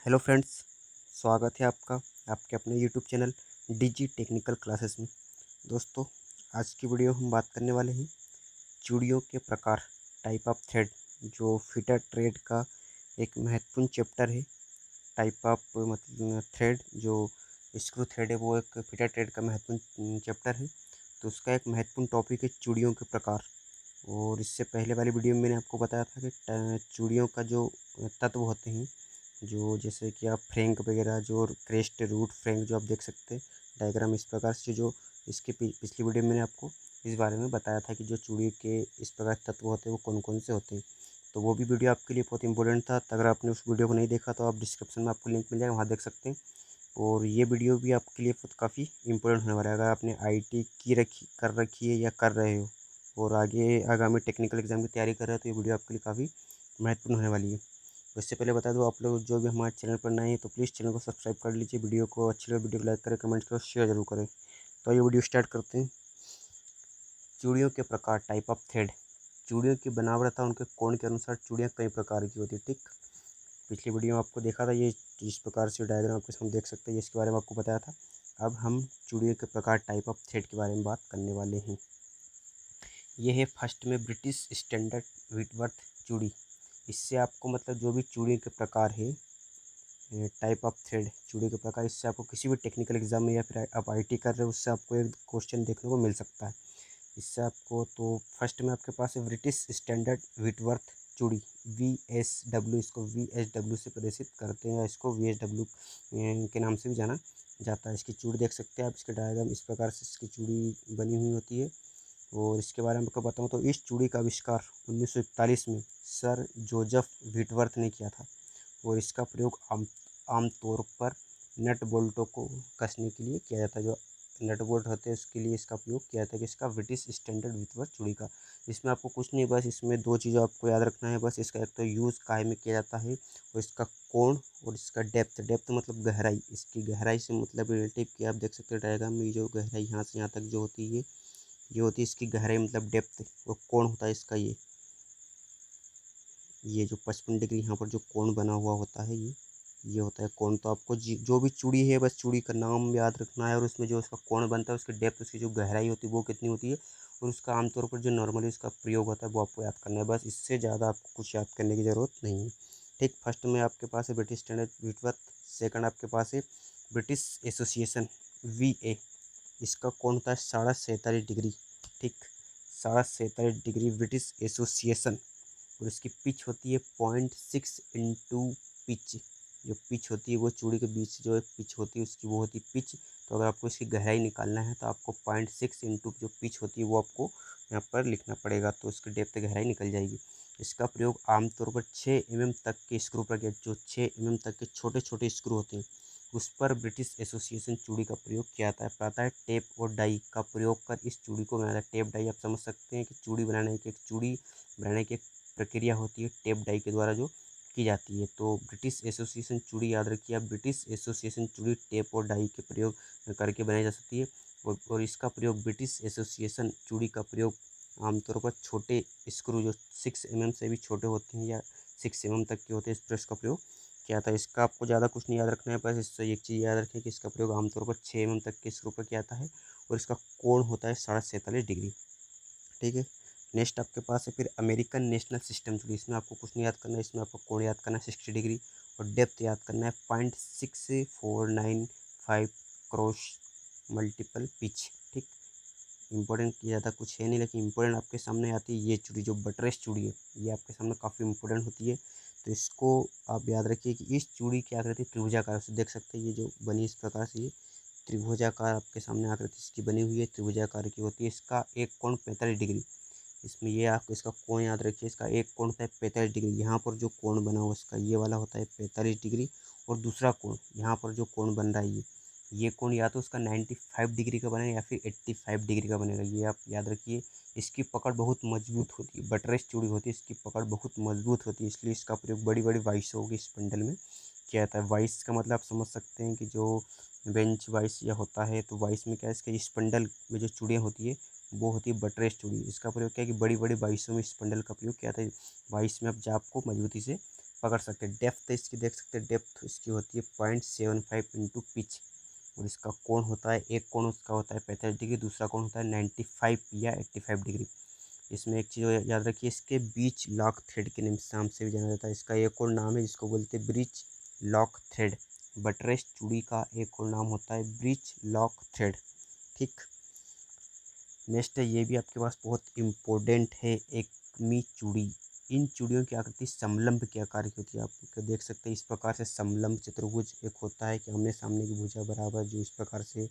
Hello friends, स्वागत है आपका आपके अपने YouTube channel DG technical classes में। दोस्तों, आज की वीडियो हम बात करने वाले हैं चूड़ियों के प्रकार, टाइप ऑफ थ्रेड, जो फिटर ट्रेड का एक महत्वपूर्ण चैप्टर है। टाइप ऑफ मतलब थ्रेड, जो स्क्रू थ्रेड है, वो एक फिटर ट्रेड का महत्वपूर्ण चैप्टर है। तो उसका एक महत्वपूर्ण टॉपिक है चूड़ियों के प्रकार। और इससे पहले वाली वीडियो में मैंने आपको बताया था कि चूड़ियों का जो तत्व होते हैं, जो जैसे कि आप फ्रैंक वगैरह, जो क्रेस्ट, रूट, फ्रैंक, जो आप देख सकते हैं डायग्राम इस प्रकार से, जो इसके पिछली वीडियो में मैंने आपको इस बारे में बताया था कि जो चूड़ी के इस प्रकार तत्व होते हैं वो कौन कौन से होते हैं। तो वो भी वीडियो आपके लिए बहुत इंपॉर्टेंट था। तो अगर आपने उस वीडियो को नहीं देखा तो आप डिस्क्रिप्शन में आपको लिंक मिल जाएगा, वहाँ देख सकते हैं। और ये वीडियो भी आपके लिए काफ़ी इंपॉर्टेंट होने वाला है। अगर आपने आईटी कर रखी है या कर रहे हो और आगे आगामी टेक्निकल एग्जाम की तैयारी कर रहे हो, तो ये वीडियो आपके लिए काफ़ी महत्वपूर्ण होने वाली है। उससे पहले बता दूँ, आप लोग जो भी हमारे चैनल पर नए हैं तो प्लीज़ चैनल को सब्सक्राइब कर लीजिए। वीडियो को अच्छी लगे वीडियो को लाइक करें, कमेंट करें, शेयर जरूर करें। तो ये वीडियो स्टार्ट करते हैं। चूड़ियों के प्रकार, टाइप ऑफ थ्रेड। चूड़ियों की बनावट तथा उनके कोण के अनुसार चूड़ियाँ कई प्रकार की होती है। ठीक, पिछली वीडियो में आपको देखा था, ये इस प्रकार से डायग्राम आपके सामने देख सकते हैं, इसके बारे में आपको बताया था। अब हम चूड़ियों के प्रकार, टाइप ऑफ थ्रेड के बारे में बात करने वाले हैं। ये है फर्स्ट में ब्रिटिश स्टैंडर्ड व्हिटवर्थ चूड़ी। इससे आपको मतलब जो भी चूड़ियों के प्रकार है, टाइप ऑफ थ्रेड, चूड़ी के प्रकार, इससे आपको किसी भी टेक्निकल एग्जाम में या फिर आप आईटी कर रहे हो उससे आपको एक क्वेश्चन देखने को मिल सकता है। इससे आपको तो फर्स्ट में आपके पास है ब्रिटिश स्टैंडर्ड व्हिटवर्थ चूड़ी, VSW। इसको VSW से प्रदर्शित करते हैं या इसको VSW के नाम से भी जाना जाता है। इसकी चूड़ी देख सकते हैं आप, इसके डायग्राम इस प्रकार से इसकी चूड़ी बनी हुई होती है। और इसके बारे में आपको बताऊँ तो इस चूड़ी का आविष्कार 1941 में सर जोसेफ व्हिटवर्थ ने किया था। और इसका प्रयोग आमतौर पर नट बोल्टों को कसने के लिए किया जाता है। जो नट बोल्ट होते हैं उसके लिए इसका उपयोग किया जाता है कि इसका ब्रिटिश स्टैंडर्ड व्हिटवर्थ चूड़ी का। इसमें आपको कुछ नहीं, बस इसमें दो चीज़ें आपको याद रखना है। बस इसका एक तो यूज़ काहे में किया जाता है, और इसका कोण, और इसका डेप्थ। डेप्थ मतलब गहराई, इसकी गहराई से मतलब रिलेटिव की आप देख सकते हैं डायग्राम में, जो गहराई यहाँ से यहाँ तक जो होती है ये होती है इसकी गहराई मतलब डेप्थ। और कोण होता है इसका ये जो 55 डिग्री यहाँ पर जो कोण बना हुआ होता है, ये होता है कोण। तो आपको जो भी चूड़ी है, बस चूड़ी का नाम याद रखना है, और उसमें जो उसका कोण बनता है, उसकी डेप्थ, उसकी जो गहराई होती है वो कितनी होती है, और उसका आमतौर पर जो नॉर्मली उसका प्रयोग होता है वो आपको याद करना है। बस इससे ज़्यादा आपको कुछ याद करने की ज़रूरत नहीं है। ठीक, फर्स्ट में आपके पास है ब्रिटिश स्टैंडर्ड व्हिटवर्थ। सेकंड आपके पास है ब्रिटिश एसोसिएशन, VA। इसका कोण होता है 47.5 डिग्री। ठीक, 47.5 डिग्री ब्रिटिश एसोसिएशन। और इसकी पिच होती है 0.6 इंटू पिच। जो पिच होती है वो चूड़ी के बीच जो एक पिच होती है उसकी वो होती है पिच। तो अगर आपको इसकी गहराई निकालना है तो आपको 0.6 इंटू जो पिच होती है वो आपको यहाँ पर लिखना पड़ेगा, तो इसकी डेप्थ गहराई निकल जाएगी। इसका प्रयोग आमतौर पर 6 mm तक के स्क्रू पर किया, जो 6 mm तक के छोटे छोटे स्क्रू होते हैं उस पर ब्रिटिश एसोसिएशन चूड़ी का प्रयोग किया जाता है। प्रातः टेप और डाई का प्रयोग कर इस चूड़ी को बनाया। टेप डाई आप समझ सकते हैं कि चूड़ी बनाने की प्रक्रिया होती है टेप डाई के द्वारा जो की जाती है। तो ब्रिटिश एसोसिएशन चूड़ी याद रखिए आप, ब्रिटिश एसोसिएशन चूड़ी टेप और डाई के प्रयोग करके बनाई जा सकती है। और इसका प्रयोग ब्रिटिश एसोसिएशन चूड़ी का प्रयोग आमतौर पर छोटे स्क्रू जो 6 mm से भी छोटे होते हैं या 6 mm तक के होते हैं, इस पर इसका प्रयोग किया था। इसका आपको ज़्यादा कुछ नहीं याद रखना है, बस इससे एक चीज़ याद रखें कि इसका प्रयोग आमतौर पर 6 mm तक के स्क्रू पर किया जाता है। और इसका कोण होता है 47.5 डिग्री। ठीक है, नेक्स्ट आपके पास है फिर अमेरिकन नेशनल सिस्टम चूड़ी। इसमें आपको कुछ नहीं याद करना है, इसमें आपको कोण याद करना है 60 डिग्री, और डेप्थ याद करना है 0.6495 क्रॉस मल्टीपल पिच। ठीक, इंपॉर्टेंट ज़्यादा कुछ है नहीं, लेकिन इंपॉर्टेंट आपके सामने आती है ये चूड़ी, जो बटरेस चूड़ी है, ये आपके सामने काफ़ी इंपॉर्टेंट होती है। तो इसको आप याद रखिए कि इस चूड़ी की आकृति त्रिभुजाकार से देख सकते हैं, ये जो बनी इस प्रकार से, ये त्रिभुजाकार आपके सामने आकृति इसकी बनी हुई है, त्रिभुजाकार की होती है। इसका एक कोण 45 डिग्री। इसमें ये आप इसका कोण याद रखिए, इसका एक कोण होता है 45 डिग्री। यहाँ पर जो कोण बना हुआ इसका ये वाला होता है 45 डिग्री। और दूसरा कोण यहाँ पर जो कोण बन रहा है ये कोण या तो उसका 95 डिग्री का बनेगा या फिर 85 डिग्री का बनेगा, ये आप याद रखिए। इसकी पकड़ बहुत मजबूत होती है, बटरेस चूड़ी होती है, इसकी पकड़ बहुत मजबूत होती है, इसलिए इसका प्रयोग बड़ी बड़ी वाइसों की इस बंडल में किया जाता है। वाइस का मतलब आप समझ सकते हैं कि जो बेंच वाइस या होता है, तो वाइस में क्या है, इसके इस बंडल में जो चूड़ियाँ होती है वो होती है बटरेस चूड़ी। इसका प्रयोग क्या है कि बड़ी बड़ी बाइसों में इस बंडल का प्रयोग किया था। बाइस में अब जाप को मजबूती से पकड़ सकते हैं। डेप्थ इसकी देख सकते हैं, डेप्थ इसकी होती है 0.75 इंटू पिच। और इसका कोण होता है, एक कोण उसका होता है 45 डिग्री, दूसरा कोण होता है 95 या 85 डिग्री। इसमें एक चीज़ याद रखिए, इसके बीच लॉक थ्रेड के नाम से भी जाना जाता है। इसका एक और नाम है जिसको बोलते हैं ब्रिज लॉक थ्रेड। बटरेस चूड़ी का एक और नाम होता है ब्रिज लॉक थ्रेड। ठीक, नेक्स्ट है, ये भी आपके पास बहुत इम्पोर्टेंट है, एकमी चूड़ी। इन चूड़ियों की आकृति समलंब के आकार की होती है। आप देख सकते हैं इस प्रकार से समलंब चतुर्भुज एक होता है कि आमने सामने की भुजा बराबर, जो इस प्रकार से,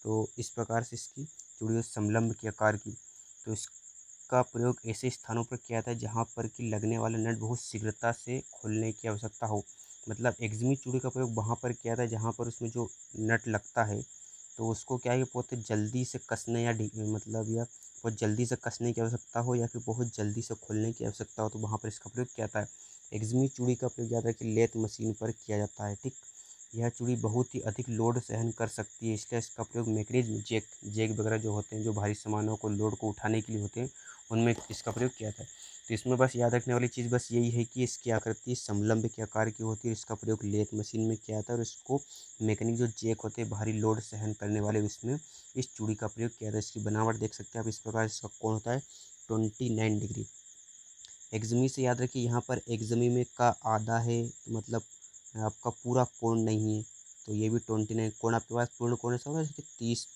तो इस प्रकार से इसकी चूड़ी समलंब के आकार की। तो इसका प्रयोग ऐसे स्थानों पर किया जाता है जहाँ पर कि लगने वाला नट बहुत शीघ्रता से खोलने की आवश्यकता हो। मतलब एक्जिमी चूड़ी का प्रयोग वहाँ पर किया जाता है जहाँ पर उसमें जो नट लगता है तो उसको क्या है कि बहुत जल्दी से कसने या मतलब या बहुत जल्दी से कसने की आवश्यकता हो या फिर बहुत जल्दी से खोलने की आवश्यकता हो, तो वहाँ पर इसका प्रयोग किया जाता है। एक्जिमी चूड़ी का प्रयोग ज़्यादा कि लेथ मशीन पर किया जाता है। ठीक, यह चूड़ी बहुत ही अधिक लोड सहन कर सकती है, इसलिए इसका प्रयोग मैकेनिज्म जैक वगैरह जो होते हैं, जो भारी सामानों को लोड को उठाने के लिए होते हैं, उनमें इसका प्रयोग किया जाता है। तो इसमें बस याद रखने वाली चीज़ बस यही है कि इसकी आकृति समलंब के आकार की होती है। इसका प्रयोग लेथ मशीन में किया जाता है और इसको मैकेनिक जो जैक होते हैं भारी लोड सहन करने वाले, उसमें इस चूड़ी का प्रयोग किया जाता है। इसकी बनावट देख सकते हैं आप, इस प्रकार इसका कोण होता है 29 डिग्री। एक्जमी से याद रखिए, यहाँ पर एक्जमी में का आधा है, तो मतलब आपका पूरा कोण नहीं है। तो ये भी 29 कोण आपके पास पूर्ण कोण ऐसा होगा जैसे 30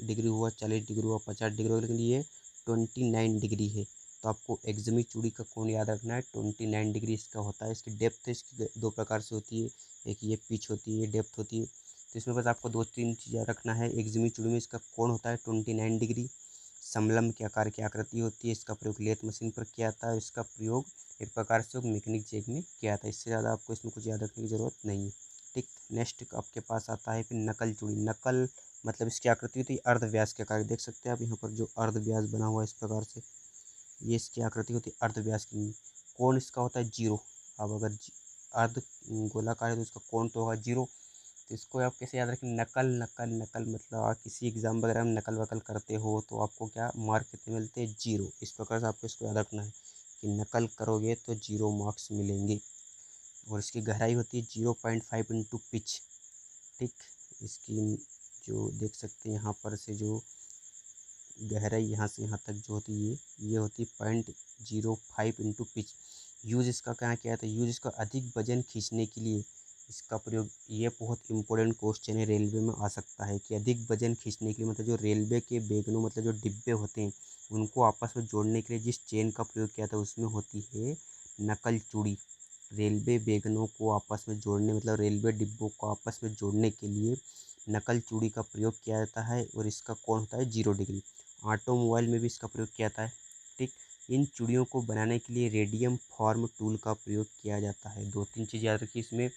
डिग्री हुआ, 40 डिग्री हुआ, 50 डिग्री हुआ, लेकिन ये 29 डिग्री है। तो आपको एक्जमी चूड़ी का कोण याद रखना है, 29 डिग्री इसका होता है। इसकी डेप्थ इसकी दो प्रकार से होती है, एक ये पिच होती है, डेप्थ होती है। तो इसमें बस आपको 2-3 चीज़ें रखना है। एक्जमी चूड़ी में इसका कोण होता है 29 डिग्री, समलंब के आकार की आकृति होती है। इसका प्रयोग लेथ मशीन पर किया जाता है। इसका प्रयोग एक प्रकार से मैकेनिक जैक में किया जाता है। इससे ज़्यादा आपको इसमें कुछ याद रखने की ज़रूरत नहीं है। ठीक, नेक्स्ट आपके पास आता है फिर नकल चूड़ी। नकल मतलब इसकी आकृति होती है अर्ध व्यास के आकार। देख सकते हैं आप यहाँ पर जो अर्ध व्यास बना हुआ है इस प्रकार से, ये इसकी आकृति होती है अर्ध व्यास की। कोण इसका होता है 0। अब अगर अर्ध गोलाकार है तो इसका कोण तो होगा 0। तो इसको आप कैसे याद रखें, नकल नकल नकल, मतलब आप किसी एग्जाम वगैरह में नकल वकल करते हो तो आपको क्या मार्क कितने मिलते हैं, 0। इस प्रकार से आपको इसको याद रखना है कि नकल करोगे तो 0 मार्क्स मिलेंगे। और इसकी गहराई होती है 0.5 इंटू पिच। ठीक, इसकी जो देख सकते हैं यहाँ पर से जो गहराई यहाँ से यहाँ तक जो होती है ये होती है 0.05 इंटू पिच। यूज़ इसका कहाँ किया था, यूज़ इसका अधिक वजन खींचने के लिए इसका प्रयोग, ये बहुत इंपॉर्टेंट क्वेश्चन है, रेलवे में आ सकता है कि अधिक वजन खींचने के लिए मतलब जो रेलवे के वैगनों मतलब जो डिब्बे होते हैं उनको आपस में जोड़ने के लिए जिस चेन का प्रयोग किया था उसमें होती है नकल चूड़ी। रेलवे वैगनों को आपस में जोड़ने मतलब रेलवे डिब्बों को आपस में जोड़ने के लिए नकल चूड़ी का प्रयोग किया जाता है और इसका कोण होता है 0 डिग्री। ऑटोमोबाइल में भी इसका प्रयोग किया जाता है। ठीक, इन चूड़ियों को बनाने के लिए रेडियम फॉर्म टूल का प्रयोग किया जाता है। 2-3 चीज़ याद रखिए इसमें,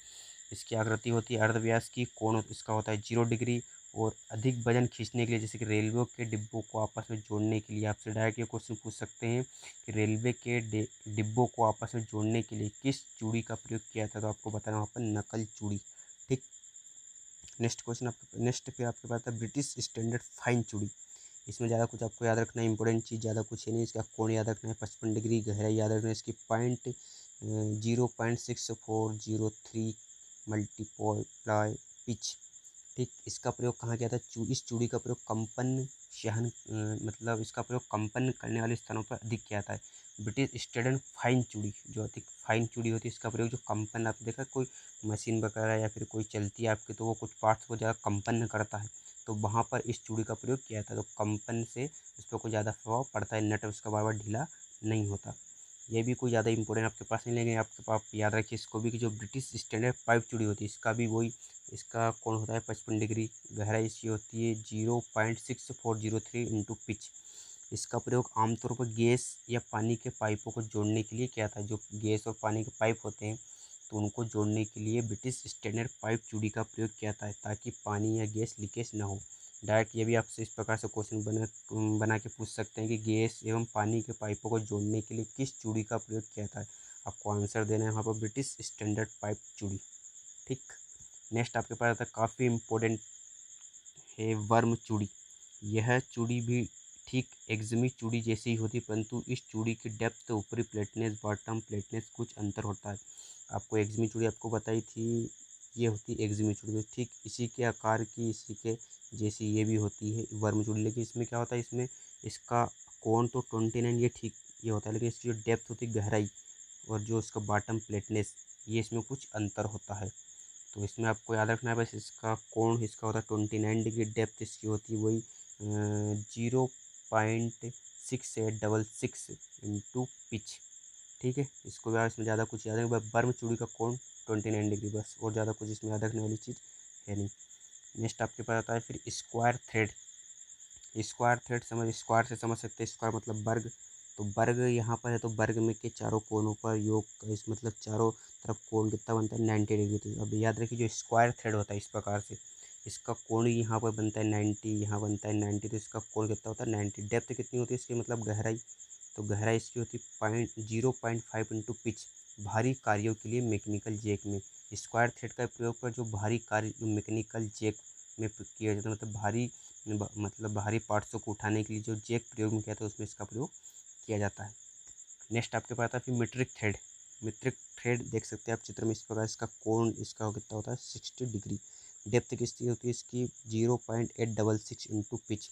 इसकी आकृति होती है अर्धव्यास की, कोण इसका होता है 0 डिग्री। और अधिक वजन खींचने के लिए जैसे कि रेलवे के डिब्बों को आपस में जोड़ने के लिए आपसे डायरेक्ट ये क्वेश्चन पूछ सकते हैं कि रेलवे के डिब्बों को आपस में जोड़ने के लिए किस चूड़ी का प्रयोग किया था, तो आपको बताना वहाँ पर नकल चूड़ी। ठीक, नेक्स्ट क्वेश्चन आपके नेक्स्ट फिर आपके पास है ब्रिटिश स्टैंडर्ड फाइन चूड़ी। इसमें ज़्यादा कुछ आपको याद रखना है, इंपॉर्टेंट चीज़ ज़्यादा कुछ है नहीं। इसका कोण याद रखना है 55 डिग्री, गहराई याद रखना है इसकी 0.6403 मल्टीप्लाई पिच। ठीक, इसका प्रयोग कहाँ किया था, इस चूड़ी का प्रयोग कंपन सहन मतलब इसका प्रयोग कंपन करने वाले स्थानों पर अधिक किया जाता है। ब्रिटिश स्टैंडर्ड फाइन चूड़ी जो अधिक फाइन चूड़ी होती है इसका प्रयोग जो कंपन, आप देखा कोई मशीन वगैरह या फिर कोई चलती है आपकी तो वो कुछ पार्ट्स को ज़्यादा कंपन करता है, तो वहाँ पर इस चूड़ी का प्रयोग किया था। तो कंपन से उस पर कोई ज़्यादा प्रभाव पड़ता है, नट उसका बार बार ढीला नहीं होता। ये भी कोई ज़्यादा इंपॉर्टेंट आपके पास नहीं, लेकिन आपके पास याद रखिए इसको भी कि जो ब्रिटिश स्टैंडर्ड पाइप चूड़ी होती है इसका भी वही, इसका कोण होता है 55 डिग्री, गहराई इसकी होती है 0.6403 इंटू पिच। इसका प्रयोग आमतौर पर गैस या पानी के पाइपों को जोड़ने के लिए किया था। जो गैस और पानी के पाइप होते हैं तो उनको जोड़ने के लिए ब्रिटिश स्टैंडर्ड पाइप चूड़ी का प्रयोग किया था ताकि पानी या गैस लीकेज न हो। डायरेक्ट ये भी आपसे इस प्रकार से क्वेश्चन बना के पूछ सकते हैं कि गैस एवं पानी के पाइपों को जोड़ने के लिए किस चूड़ी का प्रयोग किया था। आपको आंसर देना है वहाँ पर ब्रिटिश स्टैंडर्ड पाइप चूड़ी। ठीक, नेक्स्ट आपके पास आता है काफ़ी इम्पोर्टेंट है वर्म चूड़ी। यह चूड़ी भी ठीक एक्जिमी चूड़ी जैसी ही होती है, परंतु इस चूड़ी की डेप्थ ऊपरी प्लेटनेस बॉटम प्लेटनेस कुछ अंतर होता है। आपको एग्जिमी चूड़ी आपको बताई थी, ये होती है एग्जिमी चूड़ी। तो ठीक इसी के आकार की, इसी के जैसी ये भी होती है वर्म चूड़ी। लेकिन इसमें क्या होता है, इसमें इसका कोण तो 29 ये ठीक ये होता है, लेकिन इसकी जो डेप्थ होती है, गहराई, और जो इसका बॉटम प्लेटनेस, ये इसमें कुछ अंतर होता है। तो इसमें आपको याद रखना है बस, इसका कोण इसका होता है 29 डिग्री, डेप्थ इसकी होती है वही 0.6866 इंटू पिच। ठीक है, इसको यार इसमें ज़्यादा कुछ याद नहीं, बस बर्म चूड़ी का कोण 29 डिग्री बस, और ज़्यादा कुछ इसमें याद रखने वाली चीज़ है नहीं। नेक्स्ट आपके पास आता है फिर square thread. Square thread square से समझ सकते हैं, स्क्वायर मतलब वर्ग। तो वर्ग यहाँ पर है, तो वर्ग में के चारों कोनों पर योग का इस मतलब चारों तरफ कोण कितना बनता है, 90 डिग्री। तो अब याद रखिए, जो स्क्वायर थ्रेड होता है इस प्रकार से, इसका कोण यहाँ पर बनता है 90, यहाँ बनता है 90, तो इसका कोण कितना होता है 90। डेप्थ कितनी होती है इसकी, मतलब गहराई, तो गहराई इसकी होती है 0.5 इंटू पिच। भारी कार्यों के लिए मैकेनिकल जैक में स्क्वायर थ्रेड का प्रयोग पर जो भारी कार्य मैकेनिकल जैक में किया जाता है, मतलब भारी पार्ट्सों को उठाने के लिए जो जैक प्रयोग में किया था, उसमें इसका प्रयोग किया जाता है। नेक्स्ट आपके पास आता है फिर मीट्रिक थ्रेड। मीट्रिक थ्रेड देख सकते हैं आप चित्र में, इस प्रकार इसका कोण इसका कितना होता है 60 डिग्री। डेप्थ कितनी होती है इसकी 0.866 इंटू पिच।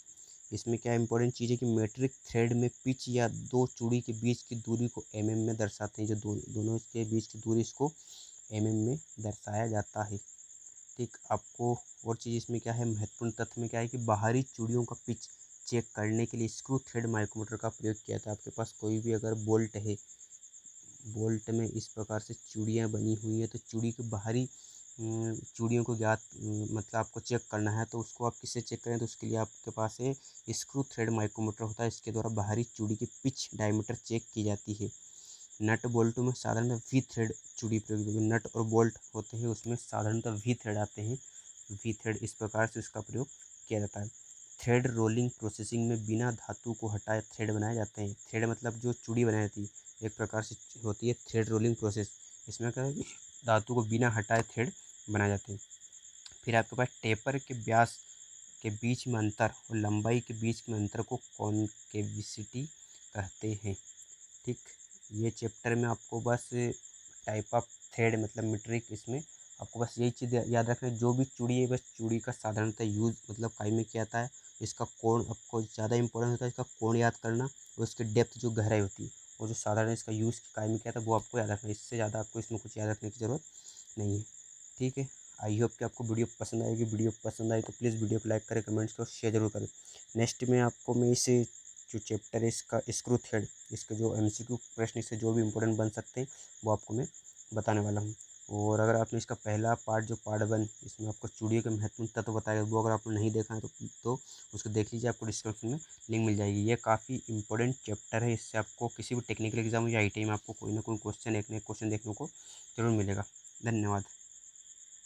इसमें क्या इंपॉर्टेंट चीज़ है कि मीट्रिक थ्रेड में पिच या दो चूड़ी के बीच की दूरी को mm में दर्शाते हैं, जो दोनों के बीच की दूरी इसको mm में दर्शाया जाता है। ठीक, आपको और चीज़ इसमें क्या है, महत्वपूर्ण तथ्य में क्या है कि बाहरी चूड़ियों का पिच चेक करने के लिए स्क्रू थ्रेड माइक्रोमीटर का प्रयोग किया था। आपके पास कोई भी अगर बोल्ट है, बोल्ट में इस प्रकार से चूड़ियाँ बनी हुई है, तो चूड़ी के बाहरी चूड़ियों को मतलब आपको चेक करना है, तो उसको आप किससे चेक करें, तो उसके लिए आपके पास है स्क्रू थ्रेड माइक्रोमीटर होता है। इसके द्वारा बाहरी चूड़ी की पिच डायमीटर चेक की जाती है। नट बोल्टों में साधारणतः वी थ्रेड चूड़ी प्रयोग, जो नट और बोल्ट होते हैं उसमें साधारणतः वी थ्रेड आते हैं। वी थ्रेड इस प्रकार से इसका प्रयोग किया जाता है। थ्रेड रोलिंग प्रोसेसिंग में बिना धातु को हटाए थ्रेड बनाए जाते हैं। थ्रेड मतलब जो चूड़ी बनाई जाती है, एक प्रकार से होती है थ्रेड रोलिंग प्रोसेस। इसमें क्या है कि धातु को बिना हटाए थ्रेड बनाए जाते हैं। फिर आपके पास टेपर के व्यास के बीच में अंतर और लंबाई के बीच में अंतर को कॉन्केविसिटी कहते हैं। ठीक, ये चैप्टर में आपको बस टाइप ऑफ थ्रेड मतलब मीट्रिक, इसमें आपको बस यही चीज़ याद रखना है, जो भी चूड़ी है बस चूड़ी का साधारणतः यूज़ मतलब काई में किया जाता है। इसका कोण आपको ज़्यादा इंपॉर्टेंट होता है, इसका कोण याद करना और उसकी डेप्थ जो गहराई होती है, और जो साधारण इसका यूज़ काई में किया था वो आपको याद रखना है। इससे ज़्यादा आपको इसमें कुछ याद रखने की ज़रूरत नहीं है। ठीक है, आई होप कि आपको वीडियो पसंद आएगी। वीडियो पसंद आई तो प्लीज़ वीडियो को लाइक करें, कमेंट्स करें, शेयर जरूर करें। नेक्स्ट में आपको मैं इसे जो चैप्टर है इसका स्क्रू थ्रेड, इसके जो MCQ प्रश्न इससे जो भी इम्पोर्टेंट बन सकते हैं वो आपको मैं बताने वाला हूँ। और अगर आपने इसका पहला पार्ट जो पार्ट 1, इसमें आपको चूड़ियों के महत्वपूर्ण तत्व बताया, वो अगर आपने नहीं देखा है तो उसको देख लीजिए, आपको डिस्क्रिप्शन में लिंक मिल जाएगी। ये काफ़ी इंपॉर्टेंट चैप्टर है, इससे आपको किसी भी टेक्निकल एग्जाम या ITI में आपको कोई ना कोई क्वेश्चन, एक ना एक क्वेश्चन देखने को जरूर मिलेगा। धन्यवाद।